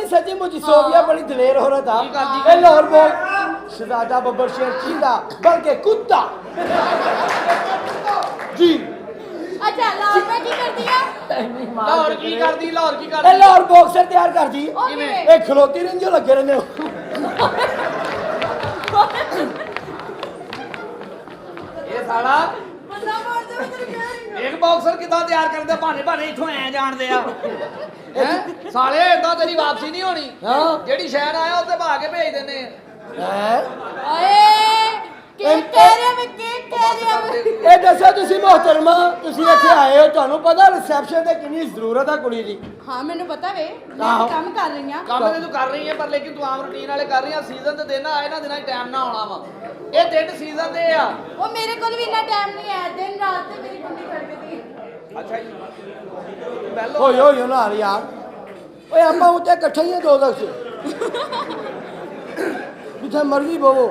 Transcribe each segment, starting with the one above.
सच्ची मुझे सोफिया बड़ी दिलेर हो रहा था ए लाहौर बोल शहजादा बब्बर शेर चीता बल्कि कुत्ता जी अच्छा लाहौर में की कर दिया लाहौर की कर दी ए लाहौर बॉक्सर तैयार कर दी किवें? ए खलोती रंज जो लगे रहने ये साला मतलब मार दे मैं तेरे एक बॉक्सर किदा तैयार करदे भाने भाने इथों ऐ जाणदे आ हैं साले इदां तेरी वापसी नहीं होनी हां जेड़ी शहर आया उत्ते भा के भेज देने हैं ओए के कह रहे मैं के कह रहे ए दसो तुसी मोहतरमा तुसी ਇੱਥੇ ਆਏ ਹੋ ਤੁਹਾਨੂੰ ਪਤਾ ਰਿਸੈਪਸ਼ਨ ਤੇ ਕਿੰਨੀ ਜ਼ਰੂਰਤ ਆ ਕੁੜੀ ਦੀ हाँ मैंने पता वे मैं आहो। काम कर रही हां ਕੰਮ ਤੇ ਤੂੰ ਕਰ ਰਹੀ ਹੈ ਪਰ ਲੇਕਿਨ ਤੂੰ ਆਮ ਰੂਟੀਨ ਵਾਲੇ ਕਰ ਰਹੀ ਆ ਸੀਜ਼ਨ ਤੇ ਦਿਨ ਆਏ ਨਾ ਦਿਨਾਂ 'ਚ ਟਾਈਮ ਨਾ ਆਉਣਾ ਵਾ ਇਹ ਦਿਨ ਸੀਜ਼ਨ ਦੇ ਆ वो मेरे को भी इतना टाइम नहीं है दिन रात से मेरी कुंडी करके दी ਅੱਛਾ ਜੀ ਪਹਿਲੋ ਓਏ ਓਏ ਨਾ ਯਾਰ ਓਏ ਆਪਾਂ ਉੱਤੇ ਇਕੱਠੇ ਹੀ ਆ ਦੋ ਦਸ ਜਿੱਥੇ ਮਰਜ਼ੀ ਬਵੋ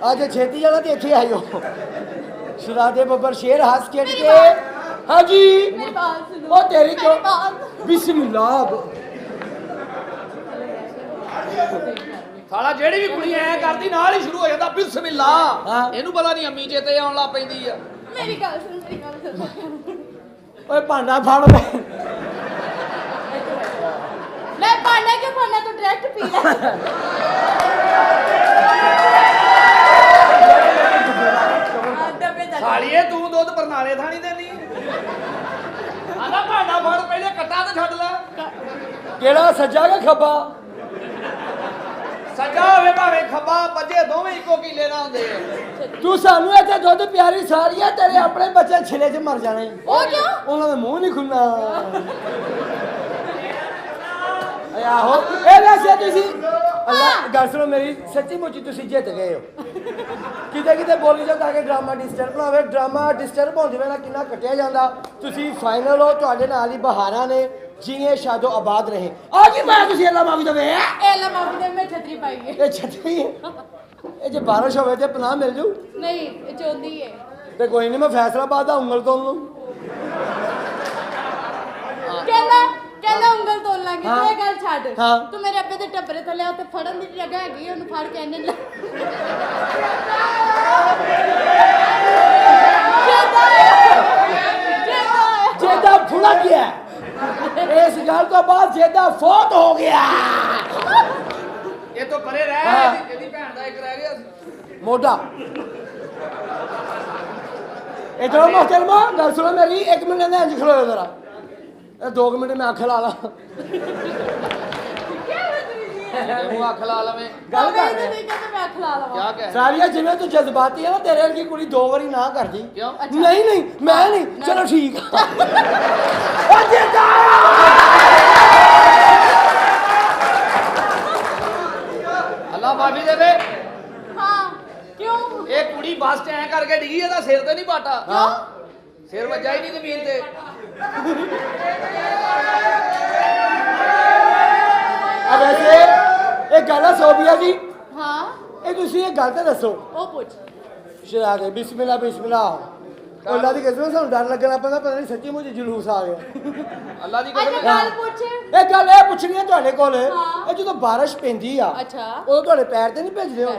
ਅੱਜ ਛੇਤੀ ਜਾਣਾ ਤੇ ਇੱਥੇ ਆਇਓ ਸ਼ਰਾਦੇ ਬੱਬਰ ਸ਼ੇਰ ਹੱਸ ਖੇਡ ਕੇ ਹਾਂਜੀ मेरी बात सुनो ਉਹ ਤੇਰੀ ਕਿਉਂ मेरी बात ਬਿਸਮਿਲ੍ਲਾ ਸਾਲਾ ਜਿਹੜੀ ਵੀ ਕੁੜੀ ਐ ਕਰਦੀ ਨਾਲ ਹੀ ਸ਼ੁਰੂ ਹੋ ਜਾਂਦਾ ਬਿਸਮਿਲ੍ਲਾ ਹਾਂ। ਇਹਨੂੰ ਪਤਾ ਨਹੀਂ ਅੰਮੀ ਚੇਤੇ ਆਉਣ ਲੱਗ ਪੈਂਦੀ ਆ मेरी गल सुन ਓਏ ਭਾਂਡਾ ਫੜ ਲੈ मैं पाना क्यों पाना तो डायरेक्ट पी ले ਸਾਲੀਏ ਤੂੰ ਦੁੱਧ ਬਰਨਾਲੇ ਥਾਣੀ ਦੇਣੀ ਆਂਦਾ ਭਾਂਡਾ ਫੜ ਪਹਿਲੇ ਕੱਟਾ ਤੇ ਛੱਡ ਲੈ ਕਿਹੜਾ ਸੱਜਾ ਕਿ ਖੱਬਾ ਸੱਜਾ ਹੋਵੇ ਭਾਵੇਂ ਖੱਬਾ ਵੱਜੇ ਦੋਵੇਂ ਇੱਕੋ ਕੀਲੇ ਨਾਲ ਹੁੰਦੇ ਆ ਤੂੰ ਸਾਨੂੰ ਇੱਥੇ ਦੁੱਧ ਪਿਆਰੀ ਸਾਰੀ ਆ ਤੇਰੇ ਆਪਣੇ ਬੱਚੇ ਛਿਲੇ 'ਚ ਮਰ ਜਾਣੇ वो क्यों ਉਹਨਾਂ ਦਾ ਮੂੰਹ ਨਹੀਂ ਖੁੱਲਣਾ ਆਹੋ ਇਹ ਵੈਸੇ ਤੁਸੀਂ ਅੱਲਾ ਗੱਲ ਸੁਣੋ ਮੇਰੀ ਸੱਚੀ ਮੁੱਚੀ ਤੁਸੀਂ ਜਿੱਤ ਗਏ ਹੋ ਕਿਤੇ ਕਿਤੇ ਬੋਲੀ ਜਾਂਦਾ ਕਿ ਡਰਾਮਾ ਡਿਸਟਰਬ ਨਾ ਹੋਵੇ ਡਰਾਮਾ ਡਿਸਟਰਬ ਹੁੰਦੇ ਵੇਲੇ ਕਿੰਨਾ ਕੱਟਿਆ ਜਾਂਦਾ ਤੁਸੀਂ ਫਾਈਨਲ ਹੋ ਤੁਹਾਡੇ ਨਾਲ ਹੀ ਬਹਾਰਾਂ ਨੇ ਜਿਵੇਂ ਸ਼ਾਦੋ ਆਬਾਦ ਰਹੇ ਆ ਕੀ ਮੈਂ ਤੁਸੀਂ ਅੱਲਾ ਮਾਫੀ ਦੇਵੇ एला माफी दे मैं छतरी पाई है ਇਹ ਛੱਤੀ ਇਹ ਜੇ ਬਾਰਿਸ਼ ਹੋਵੇ ਤੇ ਪਨਾਹ ਮਿਲ ਜੂ नहीं चोंदी है ਤੇ ਕੋਈ ਨਹੀਂ ਮੈਂ ਫੈਸਲਾਬਾਦ ਦਾ ਉਂਗਲ ਤੋਂ ਲੂੰ ਕਹਿੰਦਾ ਉਂਗਲ ਤੋਲ ਲਾਂਗੇ ਹਾਂ। ਤੂੰ ਇਹ ਗੱਲ ਛੱਡ ਹਾਂ। ਤੂੰ ਮੇਰੇ ਅੱਬੇ ਦੇ ਟੱਬਰੇ ਥੱਲੇ ਉੱਤੇ ਫੜਨ ਦੀ ਜਗ੍ਹਾ ਹੈਗੀ ਉਹਨੂੰ ਫੜ ਕੇ ਇਹਨੇ ਜੇਦਾ ਫੁਲਾ ਗਿਆ ਇਸ ਗੱਲ ਤੋਂ ਬਾਅਦ ਜੇਦਾ ਫੌਤ ਹੋ ਗਿਆ ਇਹ ਤੋਂ ਪਰੇ ਰਹਿ ਹਾਂ। ਇਹਦੀ ਭੈਣ ਦਾ ਇੱਕ ਰਹਿ ਗਿਆ ਸੀ ਮੋਢਾ ਇਧਰੋਂ ਮੁਹਤਰਮਾ ਗੱਲ ਸੁਣੋ ਮੇਰੀ 1 ਮਿੰਟ ਨੇ ਇੰਜ ਖਲੋਇਓ ਜ਼ਰਾ ਇਹ 2 ਮਿੰਟ ਮੈਂ ਅੱਖ ਲਾ ਲਾ ਤੂੰ ਅੱਖ ਲਾ ਲਵੇਂ ਗੱਲ ਕਰ ਤੇ ਰਹੇ ਮੈਂ ਖਲਾ ਲਵਾਂ ਕਿਆ ਕਹਿ ਸਾਰੀਆ ਜਿਵੇਂ ਤੂੰ ਜਜ਼ਬਾਤੀ ਹੈ ਨਾ ਤੇਰੇ ਵਰਗੀ ਕੁੜੀ 2 ਵਾਰੀ ਨਾ ਕਰਦੀ ਕਿਉਂ ਨਹੀਂ ਨਹੀਂ ਮੈਂ ਨਹੀਂ ਚਲੋ ਠੀਕ ਆ ਉਹ ਜੇਦਾ ਅੱਲਾ ਮਾਫੀ ਦੇਵੇ ਹਾਂ ਕਿਉਂ ਇਹ ਕੁੜੀ ਬੱਸ 'ਚ ਐ ਕਰਕੇ ਡਿੱਗੀ ਇਹਦਾ ਸਿਰ ਤੇ ਨਹੀਂ ਪਾਟਾ ਹਾਂ ਸਿਰ ਵੱਜਾ ਹੀ ਨਹੀਂ ਜ਼ਮੀਨ ਤੇ ਆ ਵੈਸੇ ਇਹ ਗੱਲ ਆ ਸੋਬੀਆ ਜੀ ਹਾਂ ਇਹ ਤੁਸੀਂ ਇਹ ਗੱਲ ਤਾਂ ਦੱਸੋ ਉਹ ਪੁੱਛ ਸ਼ਰਾਦੇ ਬਿਸਮਿਲ੍ਲਾ ਬਿਸਮਿਲ੍ਲਾ ਅੱਲਾ ਦੀ ਕਸਮ ਸਾਨੂੰ ਡਰ ਲੱਗਣਾ ਪੈਂਦਾ ਪਤਾ ਨਹੀਂ ਸੱਚੀ ਮੁਝੇ ਜਲੂਸ ਆ ਗਿਆ ਅੱਲਾ ਦੀ ਅੱਛਾ ਕਸਮ ਗੱਲ ਪੁੱਛ ਇਹ ਗੱਲ ਇਹ ਪੁੱਛਣੀ ਹੈ ਤੁਹਾਡੇ ਕੋਲ ਹਾਂ। ਇਹ ਜਦੋਂ ਬਾਰਿਸ਼ ਪੈਂਦੀ ਆ ਅੱਛਾ ਉਦੋਂ ਤੁਹਾਡੇ ਪੈਰ ਤੇ ਨਹੀਂ ਭੇਜਦੇ ਹੋ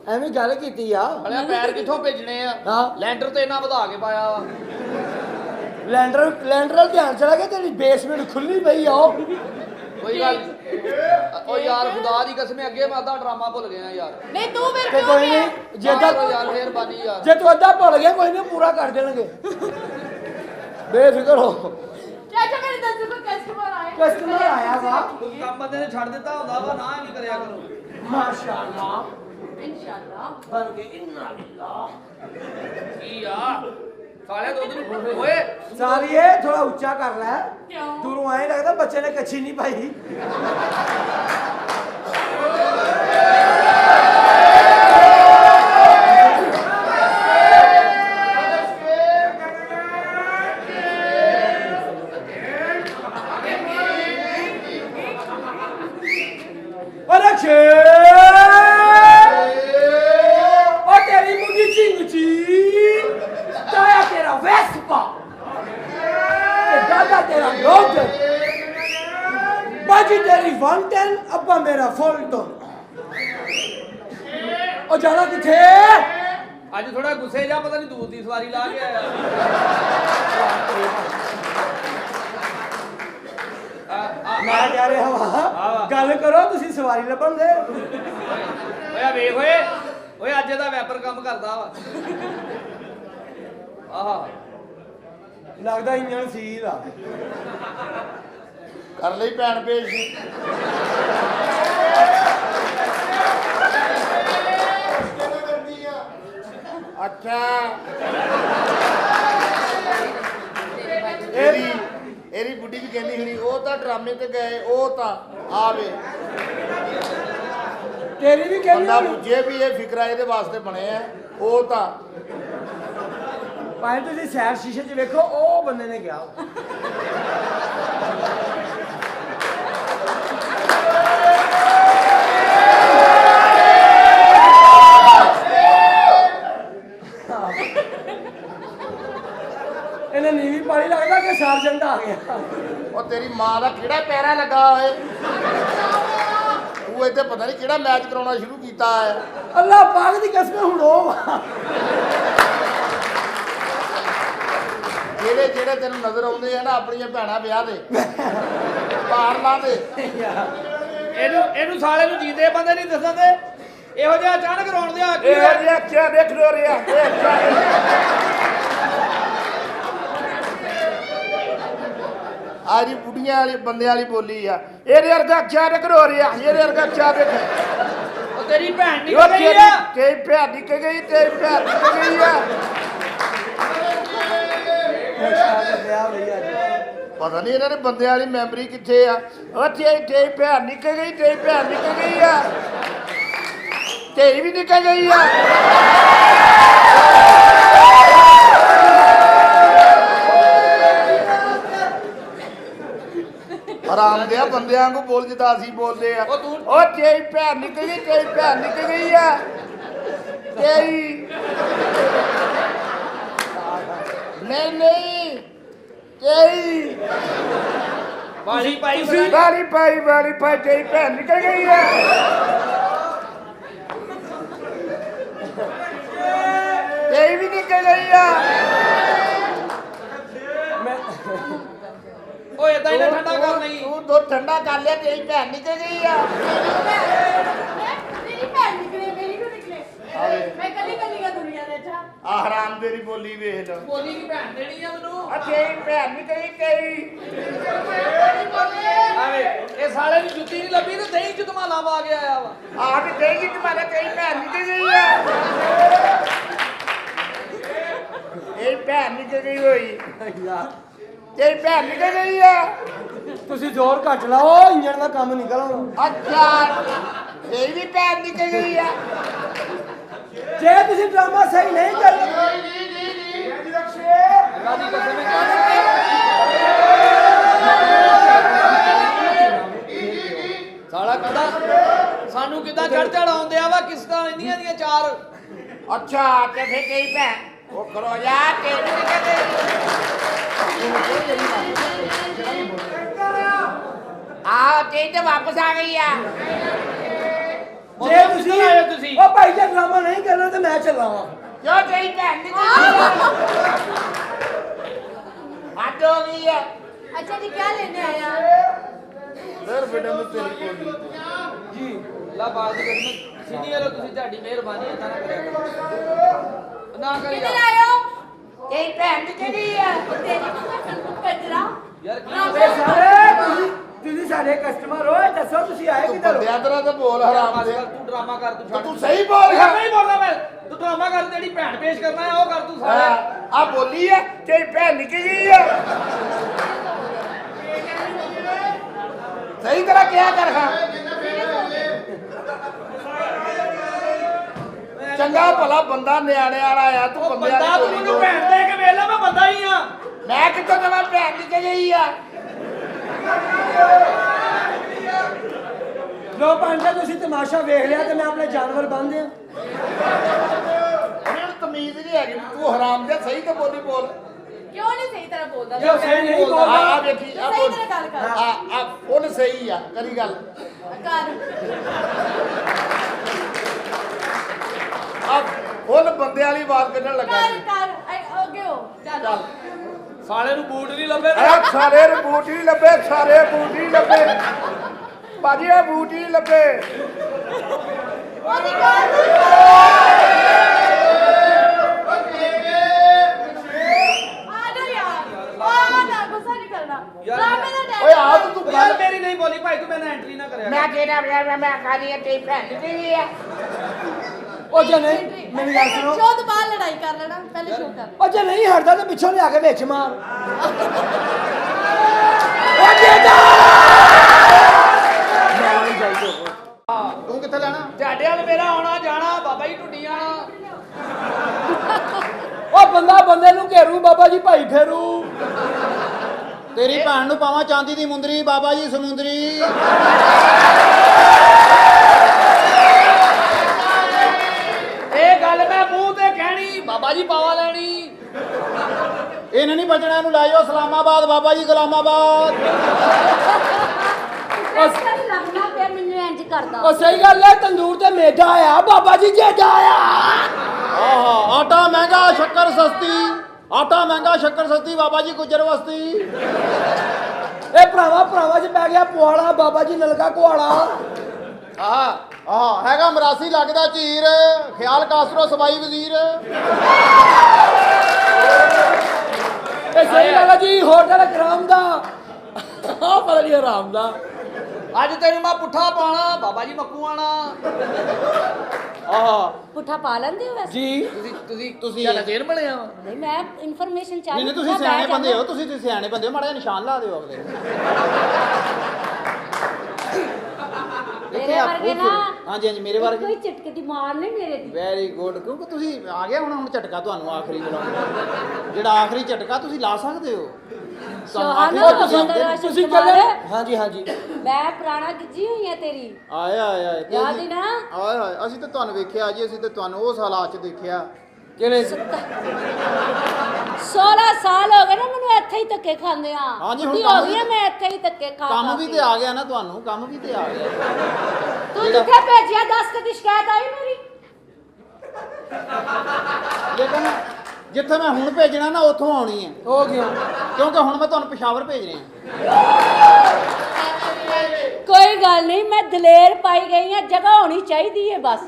ਐਵੇਂ ਗੱਲ ਕੀਤੀ ਆ ਹਲੇ ਪੈਰ ਕਿੱਥੋਂ ਭੇਜਣੇ ਆ ਹਾਂ। ਲੈਂਟਰ ਤੇ ਇਹਨਾਂ ਵਧਾ ਕੇ ਪਾਇਆ ਵਾ ਲੈਂਡਰ ਵੱਲ ਧਿਆਨ ਚਲਾ ਗਿਆ ਤੇਰੀ ਬੇਸਮੈਂਟ ਖੁੱਲੀ ਪਈ ਆ ਉਹ ਕੋਈ ਗੱਲ ਓ ਯਾਰ ਖੁਦਾ ਦੀ ਕਸਮ ਅੱਗੇ ਮੈਂ ਅੱਧਾ ਡਰਾਮਾ ਭੁੱਲ ਗਿਆ ਯਾਰ ਨਹੀਂ ਤੂੰ ਫਿਰ ਤੇ ਕਿਉਂ ਕੋਈ ਗਿਆ ਨਹੀਂ ਜੇ ਤਾਂ ਯਾਰ ਮਿਹਰਬਾਨੀ ਯਾਰ ਜੇ ਤੂੰ ਅੱਧਾ ਭੁੱਲ ਗਿਆ ਕੋਈ ਨਹੀਂ ਪੂਰਾ ਕਰ ਦੇਣਗੇ ਬੇਫਿਕਰ ਹੋ ਚਾਚਾ ਮੇਰੇ ਦੱਸ ਕੋ ਕਸਟਮਰ ਆਏ ਕਸਟਮਰ ਆਇਆ ਵਾ ਕੋਈ ਕੰਮ ਬੰਦੇ ਨੇ ਛੱਡ ਦਿੱਤਾ ਹੁੰਦਾ ਵਾ ਨਾ ਹੀ ਨਹੀਂ ਕਰਿਆ ਕਰੋ ਮਾਸ਼ਾਅੱਲਾ ਇਨਸ਼ਾਅੱਲਾ ਬਣ ਕੇ ਇੰਨਾ ਲਿਲਾ ਕੀ ਆ ਸਾਲੇ ਦੁੱਧ ਨੂੰ ਓਏ ਸਾਰੀਏ ਥੋੜਾ ਉੱਚਾ ਕਰ ਲੈ ਕਿਉਂ ਦੂਰੋਂ ਐਂ ਲੱਗਦਾ ਬੱਚੇ ਨੇ ਕੱਚੀ ਨਹੀਂ ਪਾਈ ਅਰੇ ਛੇ ਉਹ ਤੇਰੀ ਮੁੰਡੀ ਚਿੰਗਚੀ ਤਾਇਆ ਤੇਰਾ ਵੈਸਪਾ ਤੇ ਦਾਦਾ ਤੇਰਾ ਲੋਗ ਅੱਜ ਤੇਰੀ 110 ਅੱਬਾ ਮੇਰਾ ਫੁੱਲਟਨ। ਉਹ ਜਾਣਾ ਕਿੱਥੇ? ਅੱਜ ਥੋੜਾ ਗੁੱਸੇ ਜਾ, ਪਤਾ ਨਹੀਂ ਦੂਰ ਦੀ ਸਵਾਰੀ ਲਾ ਕੇ ਆਇਆ। ਮੈਂ ਕਹਿ ਰਿਹਾ ਵਾ ਗੱਲ ਕਰੋ, ਤੁਸੀਂ ਸਵਾਰੀ ਲੱਭਣ ਦੇ। ਓਏ ਆ ਵੇਖ ਓਏ, ਓਏ ਅੱਜ ਇਹਦਾ ਵੈਪਰ ਕੰਮ ਕਰਦਾ ਵਾ। ਆਹਾ ਲੱਗਦਾ ਇੰਜਣ ਸੀਲ ਆ। ਕਰ ਲਈ ਭੈਣ ਪੇਸ਼। ਅੱਛਾ ਇਹਦੀ ਬੁੱਢੀ ਵੀ ਕਹਿੰਦੀ ਹੁਣੀ ਉਹ ਤਾਂ ਡਰਾਮੇ ਤੇ ਗਏ, ਉਹ ਤਾਂ ਆਵੇ ਤੇਰੀ ਵੀ ਕਹਿੰਦੀ ਬੰਦਾ ਹੋਣੀ। ਪੁੱਛੇ ਵੀ ਇਹ ਫਿਕਰਾ ਇਹਦੇ ਵਾਸਤੇ ਬਣੇ ਆ, ਉਹ ਤਾਂ ਭਾਵੇਂ ਤੁਸੀਂ ਸੈਰ ਸ਼ੀਸ਼ੇ 'ਚ ਵੇਖੋ, ਉਹ ਬੰਦੇ ਨੇ ਕਿਹਾ। ਇਹਨੇ ਨੀਵੀਂ ਪਾਣੀ ਲੱਗਦਾ ਕਿ ਸਰਜੈਂਟ ਆ ਗਿਆ। ਉਹ ਤੇਰੀ ਮਾਂ ਦਾ ਕਿਹੜਾ ਪੈਰਾ ਲੱਗਾ ਹੋਏ, ਤੂੰ ਇੱਥੇ ਪਤਾ ਨਹੀਂ ਕਿਹੜਾ ਮੈਚ ਕਰਾਉਣਾ ਸ਼ੁਰੂ ਕੀਤਾ ਹੈ। ਅੱਲਾ ਪਾਕ ਦੀ ਕਸਮ ਹੁਣ ਉਹ ਵਾ। ਜਿਹੜੇ ਜਿਹੜੇ ਤੈਨੂੰ ਨਜ਼ਰ ਆਉਂਦੇ ਆ ਨਾ ਆਪਣੀਆਂ ਭੈਣਾਂ ਵਿਆਹ ਦੇ ਪਾਰ ਲਾ ਦੇ। ਇਹਨੂੰ ਸਾਲੇ ਨੂੰ ਜੀਂਦੇ ਬੰਦੇ ਨਹੀਂ ਦੱਸਣ ਦੇ, ਇਹੋ ਜਿਹਾ ਅਚਾਨਕ ਰੋਣ ਦੇ ਆ ਕੀ ਇਹ ਜਿਹਾ ਕਿਆ ਦੇਖ ਲੋ ਰਿਹਾ ਆਜੀ ਬੁੱਢੀਆਂ ਵਾਲੀ ਬੰਦਿਆਂ ਵਾਲੀ ਬੋਲੀ ਆ, ਇਹਦੇ ਵਰਗਾ ਕਿਆ ਦੇਖ ਰੋ ਰਿਹਾ, ਇਹਦੇ ਵਰਗਾ ਕਿਆ ਦੇਖ। ਉਹ ਤੇਰੀ ਭੈਣ ਨਿਕਲ ਗਈ ਆ। ਤੇਰੀ ਭੈਣ ਨਿਕਲ ਗਈ, ਤੇਰੀ ਭੈਣ ਨਿਕਲ ਗਈ ਆ। ਪਤਾ ਨਹੀਂ ਇਹਨਾਂ ਦੇ ਬੰਦਿਆਂ ਵਾਲੀ ਮੈਮਰੀ ਕਿੱਥੇ ਆ। ਉਹ ਤੇਰੀ ਭੈਣ ਨਿਕਲ ਗਈ, ਤੇਰੀ ਭੈਣ ਨਿਕਲ ਗਈ ਆ, ਤੇਰੀ ਵੀ ਨਿਕਲ ਗਈ ਆ। ਆਰਾਮ ਦੇ ਬੰਦਿਆਂ ਨੂੰ ਬੋਲ ਜਿੱਦਾਂ ਅਸੀਂ ਬੋਲਦੇ ਆ। ਉਹ ਤੇਰੀ ਭੈਣ ਨਿਕਲ ਗਈ, ਤੇਰੀ ਭੈਣ ਨਿਕਲ ਗਈ ਆ, ਤੇਰੀ ਨਹੀਂ ਨਹੀਂ ਤੇਰੀ ਬਾਲੀ ਪਾਈ ਵਾਲੀ ਪਾਈ ਤੇਰੀ ਭੈਣ ਨਿਕਲ ਗਈ ਆ। ਤੇਰੀ ਵੀ ਨਿਕਲ ਗਈ ਆ। ਓਏ ਏਦਾਂ ਹੀ ਨਾ ਠੰਡਾ ਕਰ ਲਈ। ਤੂੰ ਦੁੱਧ ਠੰਡਾ ਕਰ ਲਿਆ, ਤੇਰੀ ਭੈਣ ਨਿਕਲ ਗਈ ਆ। ਮੇਰੀ ਭੈਣ ਨਿਕਲੇ, ਮੇਰੀ ਨੂੰ ਨਿਕਲੇ। ਮੈਂ ਕੱਲੀ ਕੱਲੀ ਆ ਦੁਨੀਆ ਦੇ ਅੱਛਾ। ਆ ਹਰਾਮ ਤੇਰੀ ਬੋਲੀ ਵੇਖ ਲੋ। ਬੋਲੀ ਕੀ ਭੈਣ ਦੇਣੀ ਆ ਮੈਨੂੰ। ਆ ਤੇਰੀ ਭੈਣ ਨਿਕਲ ਗਈ, ਤੇਰੀ ਆਵੇ ਇਹ ਸਾਲੇ ਨੂੰ ਜੁੱਤੀ ਨਹੀਂ ਲੱਭੀ ਤੇ ਦਹੀਂ ਚ ਧਮਾਲਾ ਪਾ ਕੇ ਆਇਆ ਵਾ। ਆ ਤੇ ਦੇਗੀ ਤੁਹਾਡਾ, ਤੇਰੀ ਭੈਣ ਨਿਕਲ ਗਈ ਆ। ਇਹ ਭੈਣ ਨਿਕਲ ਗਈ ਹੋਈ, ਤੇਰੀ ਭੈਣ ਨਿਕਲ ਗਈ ਆ। ਤੁਸੀਂ ਜ਼ੋਰ ਘੱਟ ਲਾਓ, ਇੰਜਣ ਦਾ ਕੰਮ ਨਿਕਲ ਆਉਣਾ। ਅੱਛਾ ਤੇਰੀ ਵੀ ਭੈਣ ਨਿਕਲ ਗਈ ਆ। ਜੇ ਤੁਸੀਂ ਡਰਾਮਾ ਸਹੀ ਨਹੀਂ ਕਰਦੇ ਰਾਜੀ ਕਸਮ ਸਾਲਾ ਕਹਿੰਦਾ ਸਾਨੂੰ ਕਿੱਦਾਂ ਚੜ ਆਉਂਦੇ ਆ ਵਾ, ਕਿਸ ਤਰ੍ਹਾਂ ਇੰਨੀਆਂ ਦੀਆਂ ਚਾਰ। ਅੱਛਾ ਤੇ ਫਿਰ ਤੇਰੀ ਭੈਣ ਉਹ ਕਰੋ ਯਾਰ, ਤੇਰੀ ਵੀ ਨਿਕਲ ਗਈ ਆ, ਤੇਰੀ ਤੇ ਵਾਪਸ ਆ ਗਈ ਆ। ਜੇ ਤੁਸੀਂ ਉਹ ਭਾਈ ਜੇ ਡਰਾਮਾ ਨਹੀਂ ਕਰਨਾ ਤੇ ਮੈਂ ਚੱਲਾਂਗਾ। ਕਿਉਂ ਤੇਰੀ ਭੈਣ ਨਿਕਲ ਗਈ ਆ। ਹੱਦ ਹੋ ਗਈ ਆ। अच्छा जी क्या लेने आया? ਫਿਰ ਬੇਟਾ ਮੈਂ ਤੇਰੀ ਬੋਲੀ ਜੀ ਲਾ ਬਾਤ ਦੀ ਕਸਮ ਸੀਨੀਅਰ ਹੋ ਤੁਸੀਂ, ਤੁਹਾਡੀ ਮਿਹਰਬਾਨੀ ਏਦਾਂ ਨਾ ਕਰਿਆ ਕਰੋ। ਨਾ ਕਰੀ किधर आए हो? ਤੇਰੀ ਭੈਣ ਨਿਕਲ ਗਈ ਆ। तेरी कचरा। ਯਾਰ ਕੀ ਇਹ ਸਾਰੇ ਤੁਸੀਂ ਸਾਡੇ ਕਸਟਮਰ ਹੋ, ਇਹ ਦੱਸੋ ਤੁਸੀਂ ਆਏ ਤੂੰ ਕਿੱਧਰ ਹੋ? ਬੰਦਿਆਂ ਤਰ੍ਹਾਂ ਤੇ ਬੋਲ ਹਰਾਮ ਦੇ। ਤੂੰ ਡਰਾਮਾ ਕਰ, ਤੂੰ ਛੱਡ। ਤੂੰ ਸਹੀ ਬੋਲ ਯਾਰ ਨਹੀਂ ਬੋਲਦਾ ਮੈਂ, ਤੂੰ ਡਰਾਮਾ ਕਰ, ਜਿਹੜੀ ਭੈਣ ਪੇਸ਼ ਕਰਨਾ ਹੈ ਉਹ ਕਰ ਤੂੰ ਸਾਲੇ। ਆ ਬੋਲੀ ਆ, ਤੇਰੀ ਭੈਣ ਨਿਕਲ ਗਈ ਆ। ਸਹੀ ਤਰ੍ਹਾਂ ਕਿਹਾ ਕਰ। ਹਾਂ ਚੰਗਾ ਭਲਾ ਬੰਦਾ ਨਿਆਣੇ ਵਾਲਾ ਆ, ਤੂੰ ਬੰਦਿਆਂ ਬੰਦਾ ਦੀ ਤੂੰ ਬੋਲੀ ਮੈਨੂੰ ਬੋਲ। ਭੈਣ ਦੇ ਕੇ ਵੇਖ ਲੈ, ਮੈਂ ਬੰਦਾ ਹੀ ਆ। ਮੈਂ ਕਿੱਥੋਂ ਦਵਾਂ, ਭੈਣ ਨਿਕਲ ਗਈ ਆ। ਲੋ ਪੰਡਾ ਤੁਸੀਂ ਤਮਾਸ਼ਾ ਵੇਖ ਲਿਆ ਤੇ ਮੈਂ ਆਪਣੇ ਜਾਨਵਰ ਬੰਨ੍ਹਦੇ ਆ। ਇਹਨਾਂ ਨੂੰ ਤਮੀਜ਼ ਨਹੀਂ ਹੈਗੀ, ਤੂੰ ਹਰਾਮ ਦੇ ਸਹੀ ਤੇ ਬੋਲੀ ਬੋਲ। क्यों नहीं सही तरह बोलता? जो सही नहीं बोलता। ਆ ਵੇਖੀ ਆ सही ਬੋਲ तरह गल कर। ਆ ਫੁੱਲ ਸਹੀ ਆ ਕਰੀ ਗੱਲ ਕਰ ਆ ਫੁੱਲ ਬੰਦੇ ਵਾਲੀ ਆਵਾਜ਼ ਕੱਢਣ ਲੱਗਾ ਕਰ ਜੀ ਕਰ ਅੱਗੇ ਹੋ ਚੱਲ ਚੱਲ ਸਾਲੇ ਨੂੰ ਬੂਟ ਨਹੀਂ ਲੱਭੇ ਆ ਸਾਰੇ ਨੂੰ ਬੂਟ ਹੀ ਲੱਭੇ ਸਾਰੇ ਬੂਟ ਹੀ ਲੱਭੇ ਭਾਜੀ ਇਹ ਬੂਟ ਹੀ ਲੱਭੇ ਉਹਦੀ ਗੱਲ ਆਜੋ ਯਾਰ ਆ ਨਾ ਗੁੱਸਾ ਨਹੀਂ ਕਰਨਾ ਡਰਾਮੇ ਦਾ ਟਾਈਮ ਓਏ ਆ ਤੂੰ ਯਾਰ ਮੇਰੀ ਨਹੀਂ ਬੋਲੀ ਭਾਈ ਤੂੰ ਮੈਨੂੰ ਐਂਟਰੀ ਨਾ ਕਰਿਆ ਮੈਂ ਕਿਹੜਾ ਮੈਂ ਖਾਣੀ ਹੈ ਤੇਰੀ ਭੈਣ ਦੀ ਹੈ ਉਹ ਜੇ ਨਹੀਂ ਮੇਰੀ ਗੱਲ ਸੁਣੋ ਸ਼ੋਅ ਤੋਂ ਬਾਅਦ ਲੜਾਈ ਕਰ ਲੈਣਾ ਪਹਿਲੇ ਸ਼ੋਅ ਕਰ ਉਹ ਜੇ ਨਹੀਂ ਹਟਦਾ ਤੇ ਪਿੱਛੋਂ ਲਿਆ ਕੇ ਵਿੱਚ ਮਾਰ ਉਹ ਦੇਦਾ ਤੂੰ ਕਿੱਥੇ ਲੈਣਾ ਤੁਹਾਡੇ ਵਾਲ ਮੇਰਾ ਆਉਣਾ ਜਾਣਾ ਬਾਬਾ ਜੀ ਢੁੱਡੀਆਂ ਉਹ ਬੰਦਾ ਬੰਦੇ ਨੂੰ ਘੇਰੂ ਬਾਬਾ ਜੀ ਭਾਈ ਫੇਰੂ ਤੇਰੀ ਭੈਣ ਨੂੰ ਪਾਵਾਂ ਚਾਂਦੀ ਦੀ ਮੁੰਦਰੀ ਬਾਬਾ ਜੀ ਸਮੁੰਦਰੀ ਇਹ ਗੱਲ ਮੈਂ ਮੂੰਹ ਤੇ ਕਹਿਣੀ ਬਾਬਾ ਜੀ ਪਾਵਾ ਲੈਣੀ ਇਹਨੇ ਨਹੀਂ ਬਚਣਾ ਇਹਨੂੰ ਲੈ ਜਾਓ ਇਸਲਾਮਾਬਾਦ ਬਾਬਾ ਜੀ ਗੁਲਾਮਾਬਾਦ ਅਸਲ ਲੱਗਣਾ ਪਿਆ ਮੈਨੂੰ ਇੰਜ ਕਰਦਾ ਉਹ ਸਹੀ ਗੱਲ ਹੈ ਤੰਦੂਰ ਤੇ ਮੇਜਾ ਆਇਆ ਬਾਬਾ ਜੀ ਜੇਜਾ ਆਇਆ ਆਹਾ ਆਟਾ ਮਹਿੰਗਾ ਸ਼ੱਕਰ ਸਸਤੀ ਆਟਾ ਮਹਿੰਗਾ ਸ਼ੱਕਰ ਸਸਤੀ ਬਾਬਾ ਜੀ ਗੁਜਰ ਵਸਤੀ ਇਹ ਭਰਾਵਾ ਚ ਪੈ ਗਿਆ ਪੁਆੜਾ ਬਾਬਾ ਜੀ ਨਲਕਾ ਕੁਆੜਾ ਆਹਾ ਹੈਗਾ ਮਰਾਸੀ ਲੱਗਦਾ ਝੀਰ ਖਿਆਲ ਕਾਸਰੋ ਸਬਾਈ ਵਜ਼ੀਰ ਇਹ ਸਹੀ ਗੱਲ ਹੈ ਜੀ ਹੋਟਲ ਕਰਾਮ ਦਾ ਆ ਪਤਾ ਨਹੀਂ ਆਰਾਮ ਦਾ ਅੱਜ ਤੈਨੂੰ ਮੈਂ ਪੁੱਠਾ ਪਾਣਾ ਬਾਬਾ ਜੀ ਮੱਕੂ ਆਣਾ ਆਹਾ ਪੁੱਠਾ ਪਾ ਲੈਂਦੇ ਹੋ ਵੈਸੇ ਜੀ ਤੁਸੀਂ ਜਿਆਦਾ ਜੇਲ੍ਹ ਬਣਿਆ ਵਾ ਨਹੀਂ ਮੈਂ ਇਨਫੋਰਮੇਸ਼ਨ ਚਾਹ ਨਹੀਂ ਤੁਸੀਂ ਸਿਆਣੇ ਬੰਦੇ ਹੋ ਤੁਸੀਂ ਸਿਆਣੇ ਬੰਦੇ ਹੋ ਮਾੜਾ ਜਿਹਾ ਨਿਸ਼ਾਨ ਲਾ ਦਿਓ ਅਗਲੇ ਨੂੰ ਮੇਰੇ ਵਰਗੇ ਨਾ ਹਾਂਜੀ ਹਾਂਜੀ ਮੇਰੇ ਵਰਗੇ ਕੋਈ ਝਟਕੇ ਦੀ ਮਾਰ ਨਹੀਂ ਮੇਰੇ ਦੀ ਵੈਰੀ ਗੁੱਡ ਕਿਉਂਕਿ ਤੁਸੀਂ ਆ ਗਿਆ ਹੁਣ ਝਟਕਾ ਤੁਹਾਨੂੰ ਆਖਰੀ ਬੁਲਾਉਣਾ ਜਿਹੜਾ ਆਖਰੀ ਝਟਕਾ ਤੁਸੀਂ ਲਾ ਸਕਦੇ ਹੋ ਸ਼ੋਹਾਨਾ ਆਖਰੀ ਝਟਕਾ ਬੰਦਰ ਆਉਂਦੇ ਨੇ। ਤੁਸੀਂ ਕਹਿੰਦੇ ਹਾਂਜੀ ਹਾਂਜੀ ਮੈਂ ਪੁਰਾਣਾ ਗਿੱਜੀ ਹੋਈ ਆ ਤੇਰੀ ਆਇਆ ਆਇਆ ਤੇ ਯਾਦ ਅਸੀਂ- ਹੀ ਨਾ? ਆਇਆ ਆਇਆ ਅਸੀਂ ਤਾਂ ਤੁਹਾਨੂੰ ਵੇਖਿਆ ਜੀ ਅਸੀਂ ਤਾਂ ਤੁਹਾਨੂੰ ਉਸ ਹਾਲਾਤ 'ਚ ਦੇਖਿਆ ਕਿਹੜੇ 16 ਸਾਲ ਹੋ ਗਏ ਨਾ ਮੈਨੂੰ ਇੱਥੇ ਹੀ ਧੱਕੇ ਖਾਂਦੇ ਆ ਹਾਂਜੀ, ਹੁਣ ਕੀ ਕੰਮ ਹੋ ਗਿਆ ਮੈਂ ਇੱਥੇ ਹੀ ਧੱਕੇ ਖਾ ਕੰਮ ਵੀ ਤੇ ਆ ਗਿਆ ਨਾ ਤੁਹਾਨੂੰ ਕੰਮ ਵੀ ਤੇ ਆ ਗਿਆ ਤੂੰ ਜਿੱਥੇ ਭੇਜਿਆ 10 ਕਦੀ ਸ਼ਿਕਾਇਤ ਆਈ ਮੇਰੀ ਲੇਕਿਨ ਜਿੱਥੇ ਮੈਂ ਹੁਣ ਭੇਜਣਾ ਨਾ ਉੱਥੋਂ ਆਉਣੀ ਹੈ ਹੋ ਗਿਆ ਕਿਉਂਕਿ ਹੁਣ ਮੈਂ ਤੁਹਾਨੂੰ ਪਿਸ਼ਾਵਰ ਭੇਜ ਰਿਹਾ ਕੋਈ ਗੱਲ ਨਹੀਂ ਮੈਂ ਦਲੇਰ ਪਾਈ ਗਈ ਆ ਜਗ੍ਹਾ ਹੋਣੀ ਚਾਹੀਦੀ ਹੈ ਬਸ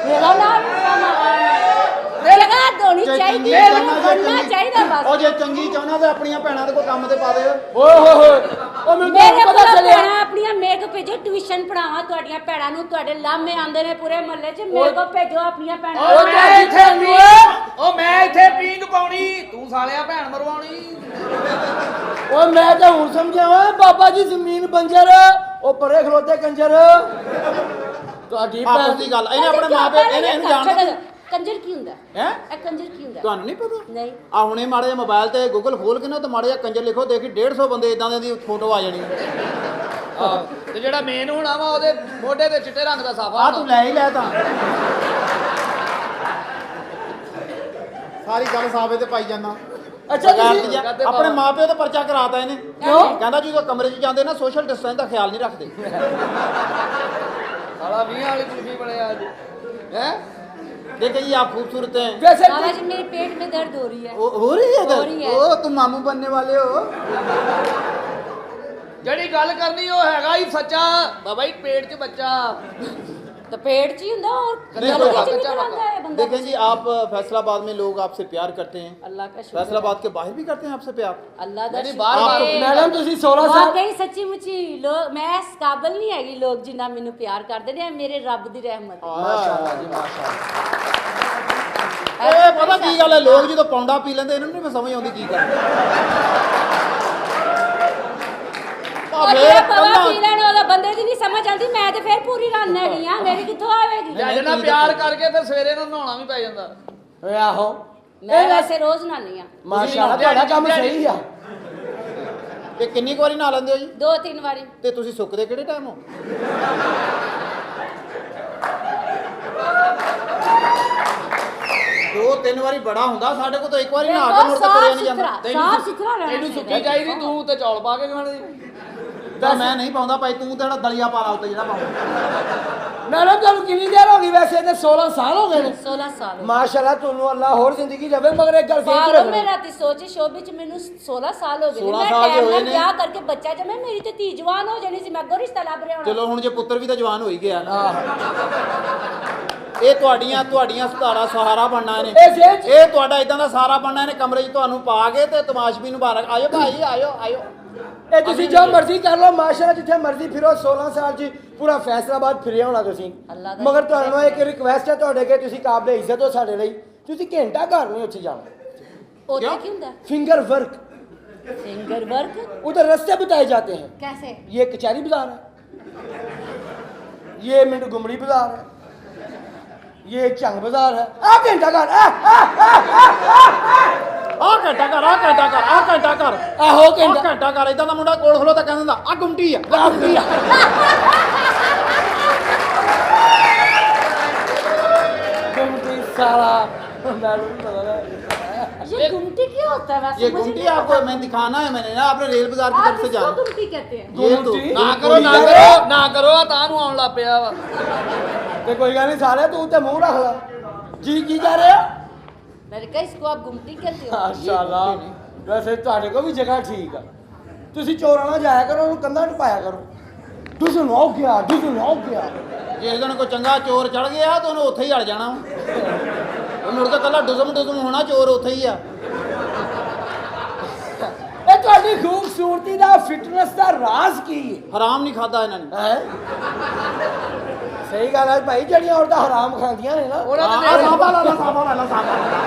ਮੇਰਾ ਨਾਮ ਜਗ੍ਹਾ ਹੋਣੀ ਚਾਹੀਦੀ ਹੈ ਬਣਨਾ ਚਾਹੀਦਾ ਉਹ ਬਸ ਜੇ ਚੰਗੀ ਚਾਹੁੰਦਾ ਤੇ ਆਪਣੀਆਂ ਭੈਣਾਂ ਦੇ ਕੋਈ ਕੰਮ ਤੇ ਪਾ ਦੇ ਓਏ ਹੋਏ ਹੋਏ ਉਹ ਮੈਨੂੰ ਤਾਂ ਮੇਰੇ ਹੁਣ ਪਤਾ ਕੋਲ ਚੱਲਿਆ ਭੈਣਾਂ ਆਪਣੀਆਂ ਮੇਕ ਭੇਜੋ ਟਿਊਸ਼ਨ ਪੜਾਵਾਂ ਤੁਹਾਡੀਆਂ ਭੈਣਾਂ ਨੂੰ ਤੁਹਾਡੇ ਲਾਮੇ ਆਉਂਦੇ ਨੇ ਪੂਰੇ ਮਹੱਲੇ 'ਚ ਮੇਰੇ ਕੋਲ ਭੇਜੋ ਆਪਣੀਆਂ ਭੈਣਾਂ ਉਹ ਉਹ ਮੈਂ ਤਾਂ ਇੱਥੇ ਜਿੱਥੇ ਪੀਂਗ ਉਹ ਮੈਂ ਇੱਥੇ ਪੀਂਗ ਪਾਉਣੀ ਤੂੰ ਸਾਲਿਆ ਭੈਣ ਮਰਵਾਉਣੀ ਓਏ ਮੈਂ ਤਾਂ ਹੁਣ ਸਮਝਿਆ ਓਏ ਬਾਬਾ ਜੀ ਜ਼ਮੀਨ ਬੰਜਰ ਉਹ ਪਰੇ ਖਲੋਤੇ ਕੰਜਰ ਤੁਹਾਡੀ ਆਪਸ ਭੈਣ ਦੀ ਗੱਲ ਇਹਨੇ ਆਪਣੇ ਮਾਪੇ ਇਹਨੂੰ ਜਾਣਦਾ ਕੰਜਰ ਕੀ ਹੁੰਦਾ ਹੈ ਇਹ ਕੰਜਰ ਕੀ ਹੁੰਦਾ ਤੁਹਾਨੂੰ ਨਹੀਂ ਪਤਾ ਨਹੀਂ ਆ ਹੁਣੇ ਮਾੜੇ ਜਿਹਾ ਮੋਬਾਈਲ ਤੇ ਗੂਗਲ ਖੋਲ ਕੇ ਨਾ ਤੇ ਮਾੜੇ ਜਿਹਾ ਕੰਜਰ ਲਿਖੋ ਦੇਖੀ 150 ਬੰਦੇ ਇਦਾਂ ਦੀ ਫੋਟੋ ਆ ਜਾਣੀ ਤੇ ਜਿਹੜਾ ਮੇਨ ਹੋਣਾ ਵਾ ਉਹਦੇ ਮੋਢੇ ਤੇ ਚਿੱਟੇ ਰੰਗ ਦਾ ਸਾਫਾ ਆ ਤੂੰ ਲੈ ਹੀ ਲੈ ਤਾਂ ਸਾਰੀ ਗੱਲ ਸਾਫੇ ਤੇ ਪਾਈ ਜਾਂਦਾ ਅੱਛਾ ਤੁਸੀਂ ਆਪਣੇ ਮਾਪਿਓ ਤੇ ਪਰਚਾ ਕਰਾਤਾ ਇਹਨੇ ਕਿਉਂ? ਕਹਿੰਦਾ ਜਦੋਂ ਕਮਰੇ 'ਚ ਜਾਂਦੇ ਨਾ ਸੋਸ਼ਲ ਡਿਸਟੈਂਸ ਦਾ ਖਿਆਲ ਨਹੀਂ ਰੱਖਦੇ ਸਾਲਾ 20 ਵਾਲੀ ਕੁਲਫੀ ਬਣਿਆ ਅੱਜ ਹੈ देखे जी आप खूबसूरत हैं ਵੈਸੇ बाबा जी मेरे पेट में दर्द हो रही है हो रही है हो रही है। ओ तुम मामू बनने वाले हो ਜਿਹੜੀ ਗੱਲ ਕਰਨੀ ਉਹ ਹੈਗਾ ਹੀ ਸੱਚਾ ਬਾਬਾ ਜੀ ਪੇਟ 'ਚ ਬੱਚਾ तो पेट ची हुंदा और नहीं, गलत कोई ची बात- निकल आता है बंदा देखें जी आप फैसलाबाद में लोग आपसे प्यार करते हैं अल्लाह का शुक्र फैसलाबाद के बाहर भी करते हैं आपसे प्यार अल्लाह दा नहीं, शुक्र बार-बार है। ਮੈਡਮ ਤੁਸੀਂ 16 ਸਾਲ वाकई सच्ची मुची लोग मैं इस काबिल नहीं हैगी लोग जिन्ना मैनू प्यार करदे ने मेरे रब दी रहमत है। ਮਾਸ਼ਾਅੱਲਾ ਜੀ ਮਾਸ਼ਾਅੱਲਾ ਇਹ ਪਤਾ ਕੀ ਗੱਲ ਹੈ ਲੋਕ ਜਦੋਂ ਪੌਂਡਾ ਪੀ ਲੈਂਦੇ ਇਹਨਾਂ ਨੂੰ ਨਹੀਂ ਸਮਝ ਆਉਂਦੀ ਕੀ ਕਰਨਾ और जेड़ा पवा पी लेने ओदा बंदे दी नहीं समझ आंदी मैं ते फिर पूरी रन हैगी हां मेरी कित्थों आवेगी ਜੱਜ ਨਾਲ ਪਿਆਰ ਕਰਕੇ ਫਿਰ ਸਵੇਰੇ ਨੂੰ ਨਹਾਉਣਾ ਵੀ ਪੈ ਜਾਂਦਾ ਓਏ ਆਹੋ मैं वैसे रोज नहानी हां ਮਾਸ਼ਾਅੱਲਾ ਤੁਹਾਡਾ ਕੰਮ ਸਹੀ ਆ ਤੇ ਕਿੰਨੀ ਕੁ ਵਾਰੀ ਨਹਾ ਲੈਂਦੇ ਹੋ ਜੀ 2-3 बारी ਤੇ ਤੁਸੀਂ ਸੁੱਕਦੇ ਕਿਹੜੇ ਟਾਈਮ ਹੋ ਦੋ ਤਿੰਨ ਵਾਰੀ ਬੜਾ ਹੁੰਦਾ ਸਾਡੇ ਕੋਲ ਤਾਂ ਇੱਕ ਵਾਰੀ ਨਹਾ ਕੇ ਮੁੜ ਕੇ ਤੁਰਿਆ ਨਹੀਂ ਜਾਂਦਾ साफ सुथरा रहना ਤੈਨੂੰ चाहिए। ਸੁੱਕੀ ਚਾਹੀਦੀ ਤੂੰ ਤੇ ਚੌਲ ਪਾ ਕੇ ਖਾਣੇ ਤਾਂ ਮੈਂ ਨਹੀਂ ਪਾਉਂਦਾ ਭਾਈ, ਤੂੰ ਤਾਂ ਜਿਹੜਾ ਦਲੀਆ ਪਾ ਲਾ ਉੱਤੇ ਜਿਹੜਾ ਪਾਉਂਦਾ। ਮੈਡਮ ਤੁਹਾਨੂੰ ਕਿੰਨੀ ਦੇਰ ਹੋ ਗਈ ਵੈਸੇ ਤੇ 16 ਸਾਲ ਹੋ ਗਏ ਨੇ 16 ਸਾਲ ਮਾਸ਼ਾਅੱਲਾ ਤੁਹਾਨੂੰ ਅੱਲਾਹ ਹੋਰ ਜ਼ਿੰਦਗੀ ਦੇਵੇ ਮਗਰ ਇੱਕ ਗੱਲ ਫੇਰ ਪਾਗਲ ਰੱਖਣੀ ਮੈਂ ਰਾਤੀ ਸੋਚੀ ਸ਼ੋਭੇ ਚ ਮੈਨੂੰ 16 ਸਾਲ ਹੋ ਗਏ 16 ਮੈਂ ਸਾਲ ਟਾਈਮ ਹੋਏ ਨਾਲ ਨੇ। ਵਿਆਹ ਕਰਕੇ ਬੱਚਾ ਜਮੇ ਮੇਰੀ ਤੇ ਧੀ ਜਵਾਨ ਹੋ ਜਾਣੀ ਸੀ ਮੈਂ ਅੱਗੋਂ ਰਿਸ਼ਤਾ ਲੱਭ ਰਿਹਾ ਹੋਣਾ ਚਲੋ ਹੁਣ ਜੇ ਪੁੱਤਰ ਵੀ ਤਾਂ ਜਵਾਨ ਹੋ ਹੀ ਗਿਆ ਨਾ। ਇਹ ਤੁਹਾਡੀਆਂ ਸਹਾਰਾ ਸਹਾਰਾ ਬਣਨਾ ਇਹਨੇ, ਇਹ ਸੇਚ ਇਹ ਤੁਹਾਡਾ ਇਦਾਂ ਦਾ ਸਹਾਰਾ ਬਣਨਾ ਇਹਨੇ, ਕਮਰੇ 'ਚ ਤੁਹਾਨੂੰ ਪਾ ਕੇ ਤੇ ਤਮਾਸ਼ਬੀ ਨੂੰ ਬਾਹਰ ਆਇਓ ਭਾਈ ਆਇਓ ਆਇਓ। ਇਹ ਤੁਸੀਂ ਜੋ ਮਰਜ਼ੀ ਕਰ ਲਓ ਮਾਸ਼ਾਅੱਲਾ ਜਿੱਥੇ ਮਰਜ਼ੀ ਫਿਰੋ 16 ਸਾਲ 'ਚ ਪੂਰਾ ਫੈਸਲਾਬਾਦ ਫਿਰਿਆ ਹੋਣਾ ਤੁਸੀਂ ਅੱਲਾ ਦਾ ਮਗਰ ਤੁਹਾਨੂੰ ਇੱਕ ਰਿਕਵੈਸਟ ਹੈ ਤੁਹਾਡੇ ਕਿ ਤੁਸੀਂ ਕਾਬਲੇ ਇੱਜ਼ਤ ਹੋ ਸਾਡੇ ਲਈ ਤੁਸੀਂ ਘੰਟਾ ਘਰ ਨਹੀਂ ਉੱਥੇ ਜਾਣਾ ਉਹ क्यों? ਕੀ ਹੁੰਦਾ फिंगर वर्क फिंगर वर्क उधर रास्ते बताए जाते हैं कैसे ये कचहरी बाजार है ये मिंट गुमड़ी बाजार है ये चंग बाजार है आ घंटा घर ਆਹ ਘੰਟਾ ਕਰ ਆਹ ਘੰਟਾ ਕਰ ਆਹ ਘੰਟਾ ਕਰ ਆਹੋ ਆਹ ਘੰਟਾ ਘੰਟਾ ਕਰ ਇਦਾਂ ਦਾ ਮੁੰਡਾ ਕੋਲ ਖਲੋ ਤਾਂ ਕਹਿੰਦਾ ਹੁੰਦਾ ਆ ਗੁੰਟੀ ਆ ਆਹ ਗੁੰਟੀ ਆ। गुमटी साला मैडम पता ना ये गुमटी क्या होता है वैसे ये मुझे गुमटी नहीं आपको पता। मैं दिखाना है, मैंने ना अपने रेल बाजार की आप तरफ से इसको जाना गुमटी कहते हैं ये तो गुमटी? ਨਾ ਕਰੋ ਨਾ ਕਰੋ ਆ ਤਾਂ ਨੂੰ ਆਉਣ ਲੱਗ ਪਿਆ ਵਾ ਤੇ ਕੋਈ ਗੱਲ ਨਹੀਂ ਸਾਲਿਆ ਤੂੰ ਤੇ ਮੂੰਹ ਰੱਖ ਲੈ ਜੀ ਕੀ ਕਰ ਰਹੇ ਹੋ मैंने कहा इसको आप गुमटी कहते हो ਮਾਸ਼ਾਅੱਲਾ ਵੈਸੇ ਤੁਹਾਡੇ ਕੋਲ ਵੀ ਜਗ੍ਹਾ ਠੀਕ ਆ ਤੁਸੀਂ ਚੋਰਾਂ ਨਾਲ ਜਾਇਆ ਕਰੋ ਉਹਨੂੰ ਕੰਧਾਂ 'ਚ ਪਾਇਆ ਕਰੋ ਦੁਸ਼ਮਣ ਹੋ ਗਿਆ ਜੇ ਦਿਨ ਕੋਈ ਚੰਗਾ ਚੋਰ ਚੜ ਗਿਆ ਤਾਂ ਉਹਨੂੰ ਉੱਥੇ ਹੀ ਅੜ ਜਾਣਾ ਉਹ ਮੁੜ ਕੇ ਕੱਲਾ ਡੁਜ਼ਮ ਹੋਣਾ, ਚੋਰ ਉੱਥੇ ਹੀ ਆ। ਇਹ ਤੁਹਾਡੀ ਖੂਬਸੂਰਤੀ ਦਾ ਫਿਟਨੈਸ ਦਾ ਰਾਜ਼ ਕੀ ਹਰਾਮ ਨਹੀਂ ਖਾਦਾ ਇਹਨਾਂ ਨੇ। ਹੈ ਸਹੀ ਗੱਲ ਹੈ ਭਾਈ ਜਿਹੜੀਆਂ ਔਰਤਾਂ ਹਰਾਮ ਖਾਂਦੀਆਂ ਨੇ ਨਾ ਉਹਨਾਂ ਆਹ ਦੇ ਸਾਂਭਾ ਲੈ ਲਾ ਸਾਂਭਾ ਲੈ ਲਾ ਸਾਂਭਾ ਲੈ ਲਾ।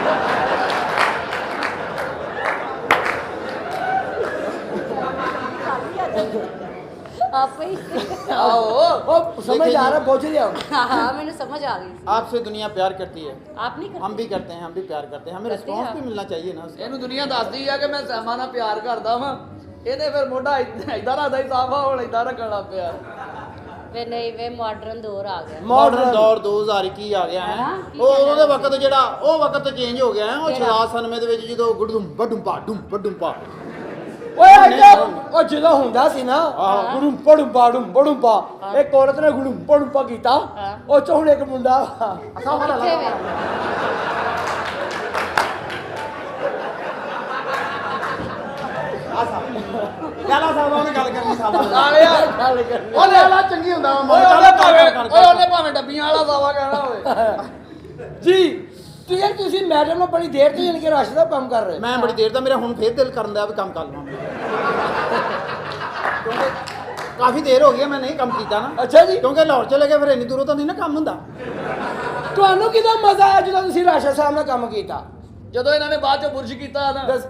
आप ही ਆਓ ਉਹ ਸਮਝ ਆ ਰਿਹਾ ਬੋਝ ਲਿਆ हाँ हाँ मैंने समझ आ गई आपसे दुनिया प्यार करती है, आप नहीं करते हम भी करते हैं, हम भी प्यार करते हैं, हमें करते रिस्पॉन्स हैं। भी मिलना चाहिए ना उसका। ਇਹਨੂੰ ਦੁਨੀਆ ਦੱਸਦੀ ਆ ਕਿ ਮੈਂ ਸੈਮਾ ਨਾਲ ਪਿਆਰ ਕਰਦਾ ਵਾਂ ਇਹਦੇ ਫਿਰ ਮੋਢਾ ਇਦਾਂ ਰੱਖਦਾ ਹੀ ਸਾਫਾ ਹੁਣ ਇਦਾਂ ਰੱਖਣ ਲੱਗ ਪਿਆ वे नहीं वे मॉडर्न दौर आ गया ਮਾਡਰਨ ਦੌਰ 2021 ਆ ਗਿਆ ਹੈ। ਹਾਂ, ਕੀ ਉਹ ਕਹਿੰਦੇ ਉਹਦੇ ਵਕਤ ਜਿਹੜਾ ਉਹ ਵਕਤ ਚੇਂਜ ਹੋ ਗਿਆ ਹੈ। ਉਹ ਕਿਹੜਾ? 96 ਦੇ ਵਿੱਚ ਜਦੋਂ ਗੁੜਦੁਮ ਬਡੁੰਪਾ ਡੁੰਪਾ ਓਏ ਅੱਗੇ ਉਹ ਜਦੋਂ ਹੁੰਦਾ ਸੀ ਨਾ ਆਹੋ। ਗੁੜੂੰ ਪੜੂੰ ਪਾ ਇੱਕ ਔਰਤ ਨੇ ਗੁੜੂੰ ਪਾ ਕੀਤਾ ਹਾਂ। ਉਹ ਚੋਂ ਹੁਣ ਇੱਕ ਮੁੰਡਾ ਸਾਂਭਾ ਲੈ किथे ਲਾ। वे ਲਾਲਾ ਸਾਹਿਬ ਉਹਨੇ ਗੱਲ ਕਰਨੀ ਸਾਂਭਾ ਲੈ ਲਾ। ਆਲਿਆ ਗੱਲ ਕਰਨੀ ਉਹ ਲਾਲਾ ਚੰਗੀ ਹੁੰਦਾ ਵਾ, ਓਏ ਮਨ ਉਹਨੇ ਕਰ ਭਾਵੇਂ ਕਰ ਓਏ ਉਹਨੇ ਭਾਵੇਂ ਡੱਬੀਆਂ ਵਾਲਾ ਸਾਵਾ ਕਹਿਣਾ ਹੋਵੇ ਜੀ ਤੁਸੀਂ ਮੈਡਮ ਨੂੰ ਬੜੀ ਦੇਰ ਤੋਂ ਯਾਨੀ ਕਿ ਰਸ਼ ਦਾ ਕੰਮ ਕਰ ਰਹੇ ਮੈਂ ਬੜੀ ਦੇਰ ਦਾ ਮੇਰਾ ਹੁਣ ਫੇਰ ਦਿਲ ਕਰਨ ਦਾ ਵੀ ਕੰਮ ਕਰ ਲਵਾਂ ਕਿਉਂਕਿ ਕਾਫੀ ਦੇਰ ਹੋ ਗਈ ਹੈ ਮੈਂ ਨਹੀਂ ਕੰਮ ਕੀਤਾ ਨਾ। ਅੱਛਾ ਜੀ ਕਿਉਂਕਿ ਲਾਹੌਰ ਚਲੇ ਗਏ ਫਿਰ ਇੰਨੀ ਦੂਰੋਂ ਤਾਂ ਨਹੀਂ ਨਾ ਕੰਮ ਹੁੰਦਾ। ਤੁਹਾਨੂੰ ਕਿਦਾਂ ਮਜ਼ਾ ਆਇਆ ਜਦੋਂ ਤੁਸੀਂ ਰਾਸ਼ਾ ਸਾਹਿਬ ਨਾਲ ਕੰਮ ਕੀਤਾ ਜਦੋਂ ਇਹਨਾਂ ਨੇ ਬਾਅਦ ਚ ਬੁਰਸ਼ ਕੀਤਾ ਨਾ ਦੱਸ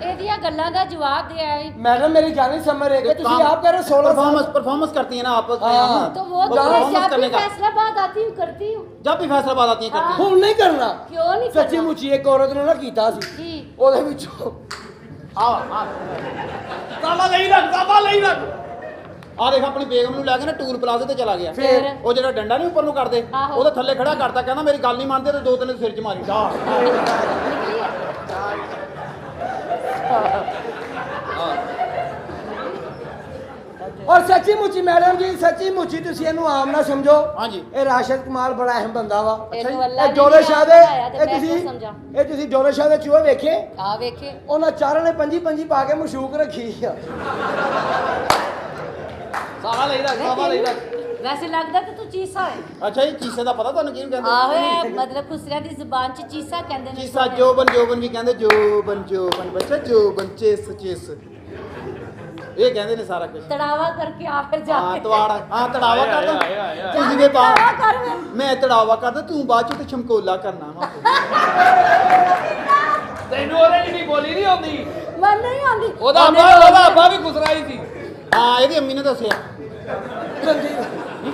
ਇਹਦੀਆਂ ਗੱਲਾਂ ਦਾ ਜਵਾਬ ਦੇ ਆਈ मैडम मेरी जानी समझ रहे कि ਤੁਸੀਂ ਆਪ कह रहे 16 साल परफॉर्मेंस करती है ना आपस में हाँ। हम। तो वो तो मैं performance जब करने भी का फैसलाबाद आती हूँ करती हूँ जब भी फैसलाबाद आती है करती है। ਹੁਣ ਨਹੀਂ ਕਰਨਾ क्यों नहीं ਸੱਚੀ करना? ਮੁੱਚੀ ਇੱਕ ਔਰਤ ਨੇ ਨਾ ਕੀਤਾ ਸੀ जी ਉਹਦੇ ਵਿੱਚੋਂ ਸਾਵਾ ਲਈ ਰੱਖ ਆ ਦੇਖ ਆਪਣੀ ਬੇਗਮ ਨੂੰ ਲੈ ਕੇ ਨਾ ਟੂਲ ਪਲਾਜ਼ੇ ਤੇ ਚਲਾ ਗਿਆ। ਫਿਰ? ਉਹ ਜਿਹੜਾ ਡੰਡਾ ਨਹੀਂ ਉੱਪਰ ਨੂੰ ਕਰਦੇ ਆਹੋ। ਉਹਦੇ ਥੱਲੇ ਖੜਾ ਕਰਤਾ, ਕਹਿੰਦਾ ਮੇਰੀ ਗੱਲ ਨਹੀਂ ਮੰਨਦੇ ਤੇ ਦੋ ਤਿੰਨ ਸਿਰ 'ਚ ਮਾਰੀ ਡਾ। निकली है ਔਰ ਸੱਚੀ ਮੁੱਚੀ ਮੈਡਮ ਜੀ ਸੱਚੀ ਮੁੱਚੀ ਤੁਸੀਂ ਇਹਨੂੰ ਆਮ ਨਾ ਸਮਝੋ ਹਾਂਜੀ। ਇਹ ਰਾਸ਼ਦ ਕਮਾਲ ਬੜਾ ਅਹਿਮ ਬੰਦਾ ਵਾ ਇਹਨੂੰ ਅੱਲਾ ਇਹ ਨੇ ਡੋਲੇ ਵੀ ਸ਼ਾਹ ਆਪ ਦੇ ਬਣਾਇਆ ਤੇ ਇਹ ਮੈਂ ਤੁਸੀਂ ਕਿਉਂ ਸਮਝਾਂ? ਇਹ ਤੁਸੀਂ ਡੋਲੇ ਸ਼ਾਹ ਦੇ ਚੂਹੇ ਵੇਖੇ आ वेखे ਉਹਨਾਂ ਚਾਰਾਂ ਨੇ ਪੰਜੀ ਪਾ ਕੇ ਮਸ਼ੂਕ ਰੱਖੀ ਆ ਸਾਵਾ ਲਈ ਰੱਖ वैसे लगता तो तू चीसा है ਅੱਛਾ ਇਹ ਚੀਸੇ ਦਾ ਪਤਾ ਤੁਹਾਨੂੰ ਕਿਹਨੂੰ ਕਹਿੰਦੇ? आहो है मतलब खुसरिया दी जुबान च चीसा कहंदे ने ਚੀਸਾ ਜੋਬਨ ਵੀ ਕਹਿੰਦੇ ਜੋਬਨ ਬੱਚਾ ਜੋਬਨ ਚੇਸ ਇਹ ਕਹਿੰਦੇ ਨੇ ਸਾਰਾ ਕੁਝ। तड़ावा करके आ फिर ਹਾਂ जाके ਤਵਾੜਾ ਹਾਂ ਤੜਾਵਾ ਕਰਦਾ ਆਇਆ। ਤੂੰ ਜਿਵੇਂ ਪਾ तड़ावा कर वे ਮੈਂ ਤੜਾਵਾ ਕਰਦਾ ਤੂੰ ਬਾਅਦ ਚ ਤੇ ਛਮਕੋਲਾ ਕਰਨਾ ਵਾ। ਤੈਨੂੰ ਉਹਦੇ ਜਿਹੜੀ ਬੋਲੀ ਨਹੀਂ ਆਉਂਦੀ मन नहीं आंदी ਉਹਦਾ ਅੱਬਾ ਵੀ ਗੁਸਰਾਈ ਸੀ ਹਾਂ ਇਹਦੀ ਅੰਮੀ ਨੇ ਦੱਸਿਆ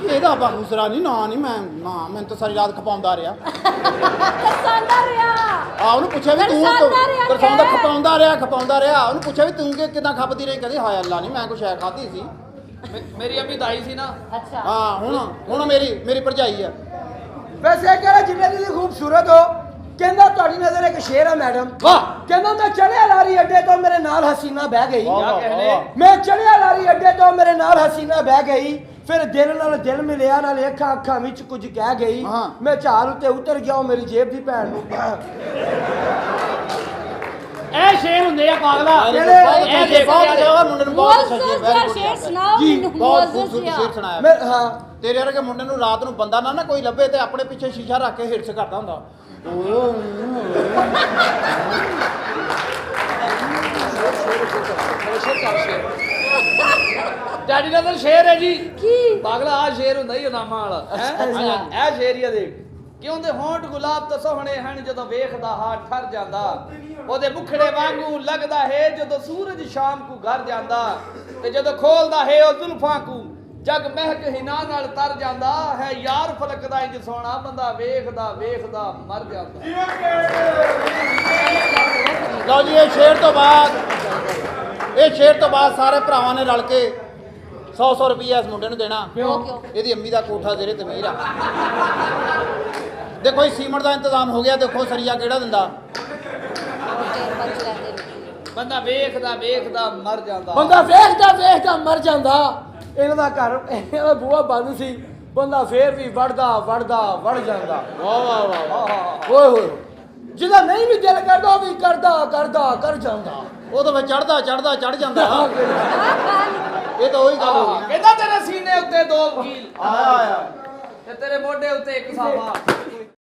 ਇਹਦਾ ਆਪਾਂ ਦੂਸਰਾ ਨਹੀਂ ਮੈਂ ਤਾਂ ਸਾਰੀ ਰਾਤ ਖਪਾਉਂਦਾ ਰਿਹਾ। तरसांदा रिया ਆ ਉਹਨੂੰ ਪੁੱਛਿਆ ਵੀ ਤੂੰ ਤਰਸਾਉਂਦਾ ਰਿਹਾ ਤਰਸਾਉਂਦਾ ਕਿ? ਖਪਾਉਂਦਾ ਰਿਹਾ ਉਹਨੂੰ ਪੁੱਛਿਆ ਵੀ ਤੂੰ ਕਿਦਾਂ ਖਪਦੀ ਰਹੀ, ਕਹਿੰਦੀ ਹਾਏ ਅੱਲਾ ਨਹੀਂ ਮੈਂ ਕੁਛ ਐ ਖਾਧੀ ਸੀ। ਮੇਰੀ ਅੰਮੀ ਦਾਈ ਸੀ ਨਾ अच्छा ਹਾਂ ਹੁਣ ਮੇਰੀ ਭਰਜਾਈ ਆ। ਵੈਸੇ ਇਹ ਕਹ ਰਿਹਾ ਜਿੰਨੇ ਤੁਸੀਂ ਖੂਬਸੂਰਤ ਹੋ ਕਹਿੰਦਾ ਤੁਹਾਡੀ ਨਜ਼ਰ ਇੱਕ ਸ਼ੇਰ ਆ ਮੈਡਮ ਵਾਹ ਕਹਿੰਦਾ ਮੈਂ ਚੜਿਆ ਲਾਰੀ ਅੱਡੇ ਤੋਂ ਮੇਰੇ ਨਾਲ ਹਸੀਨਾ ਬਹਿ ਗਈ ਕਿਆ ਕਹਿਣੇ ਮੈਂ ਚੜਿਆ ਲਾਰੀ ਅੱਡੇ ਤੋਂ ਮੇਰੇ ਨਾਲ ਹਸੀਨਾ ਬਹਿ ਗਈ ਫਿਰ ਦਿਲ ਨਾਲ ਦਿਲ ਮਿਲਿਆ ਨਾਲ ਅੱਖਾਂ ਅੱਖਾਂ ਵਿੱਚ ਕੁਝ ਕਹਿ ਗਈ ਹਾਂ। ਮੈਂ ਝਾਲ ਉੱਤੇ ਉਤਰ ਗਿਆ ਮੇਰੀ ਜੇਬ ਦੀ ਭੈਣ ਨੂੰ ਇਹ ਸ਼ੇਰ ਹੁੰਦੇ ਆ ਪਾਗਲਾ ਬਹੁਤ ਜਗ੍ਹਾ ਮੁੰਡੇ ਨੂੰ ਬਹੁਤ ਅੱਛਾ ਮੌਜ਼ੂਦ ਸ਼ੇਰ ਜਿਹਾ ਸ਼ੇਰ ਸੁਣਾਓ ਜੀ, ਮੈਨੂੰ ਬਹੁਤ ਮੌਜ਼ੂਦ ਖੂਬਸੂਰਤ ਜਿਹਾ ਸ਼ੇਰ ਸੁਣਾਇਆ ਮੈਂ ਹਾਂ ਤੇਰੇ ਵਰਗੇ ਮੁੰਡੇ ਨੂੰ ਰਾਤ ਨੂੰ ਬੰਦਾ ਨਾ ਕੋਈ ਲੱਭੇ ਤੇ ਆਪਣੇ ਪਿੱਛੇ ਸ਼ੀਸ਼ਾ ਰੱਖ ਕੇ ਹਿਰਸ ਕਰਦਾ ਹੁੰਦਾ ਡੈਡੀ ਦਾ ਤਾਂ ਸ਼ੇਰ ਹੈ ਜੀ ਕੀ ਪਾਗਲਾ ਆ ਸ਼ੇਰ ਹੁੰਦਾ ਹੀ ਨਾਮਾ ਵਾਲਾ ਹੈ ਇਹ ਸ਼ੇਰ ਹੀ ਆ ਦੇਖ ਕਿਉਂ ਦੇ ਹੋਂਠ ਗੁਲਾਬ ਤੋਂ ਸੋਹਣੇ ਹਨ ਜਦੋਂ ਵੇਖਦਾ ਹਾਂ ਠਰ ਜਾਂਦਾ ਉਹਦੇ ਮੁਖੜੇ ਵਾਂਗੂ ਲੱਗਦਾ ਹੈ ਜਦੋਂ ਸੂਰਜ ਸ਼ਾਮ ਨੂੰ ਘਰ ਜਾਂਦਾ ਤੇ ਜਦੋਂ ਖੋਲਦਾ ਹੈ ਉਹ ਜ਼ੁਲਫਾਂ ਨੂੰ ਜਗ ਮਹਿਕ ਹਿਨਾ ਨਾਲ ਤਰ ਜਾਂਦਾ ਹੈ ਯਾਰ ਫਲਕ ਦਾ ਇੰਜ ਸੋਹਣਾ ਬੰਦਾ ਵੇਖਦਾ ਵੇਖਦਾ ਮਰ ਜਾਂਦਾ ਲਓ ਜੀ ਇਹ ਸ਼ੇਰ ਤੋਂ ਬਾਅਦ ਸਾਰੇ ਭਰਾਵਾਂ ਨੇ ਰਲ ਕੇ 100 ਰੁਪਈਆ ਇਸ ਮੁੰਡੇ ਨੂੰ ਦੇਣਾ ਕਿਉਂ ਇਹਦੀ ਅੰਮੀ ਦਾ ਕੋਠਾ ਜ਼ੇਰੇ ਤਮੀਰ ਆ ਦੇਖੋ ਇਹ ਸੀਮਟ ਦਾ ਇੰਤਜ਼ਾਮ ਹੋ ਗਿਆ ਦੇਖੋ ਸਰੀਆ ਕਿਹੜਾ ਦਿੰਦਾ ਬੰਦਾ ਵੇਖਦਾ ਵੇਖਦਾ ਮਰ ਜਾਂਦਾ ਬੰਦਾ ਵੇਖਦਾ ਵੇਖਦਾ ਮਰ ਜਾਂਦਾ ਇਹਨਾਂ ਦਾ ਘਰ ਇਹਨਾਂ ਦਾ ਬੂਹਾ ਬੰਦ ਸੀ ਬੰਦਾ ਫੇਰ ਵੀ ਵੜਦਾ ਵੜ ਜਾਂਦਾ ਵਾਹ ਵਾਹ ਵਾਹ ਓਏ ਹੋਏ ਜਿਹਦਾ ਨਹੀਂ ਵੀ ਦਿਲ ਕਰਦਾ ਉਹ ਵੀ ਕਰ ਜਾਂਦਾ ਉਹ ਤਾਂ ਫਿਰ ਚੜ ਜਾਂਦਾ ਇਹ ਤਾਂ ਉਹੀ ਗੱਲ ਹੋ ਗਈ ਨਾ ਕਹਿੰਦਾ ਤੇਰੇ ਸੀਨੇ ਉੱਤੇ ਦੋ ਵਕੀਲ ਆਇਆ ਤੇ ਤੇਰੇ ਮੋਢੇ ਉੱਤੇ ਇੱਕ ਸਾਫਾ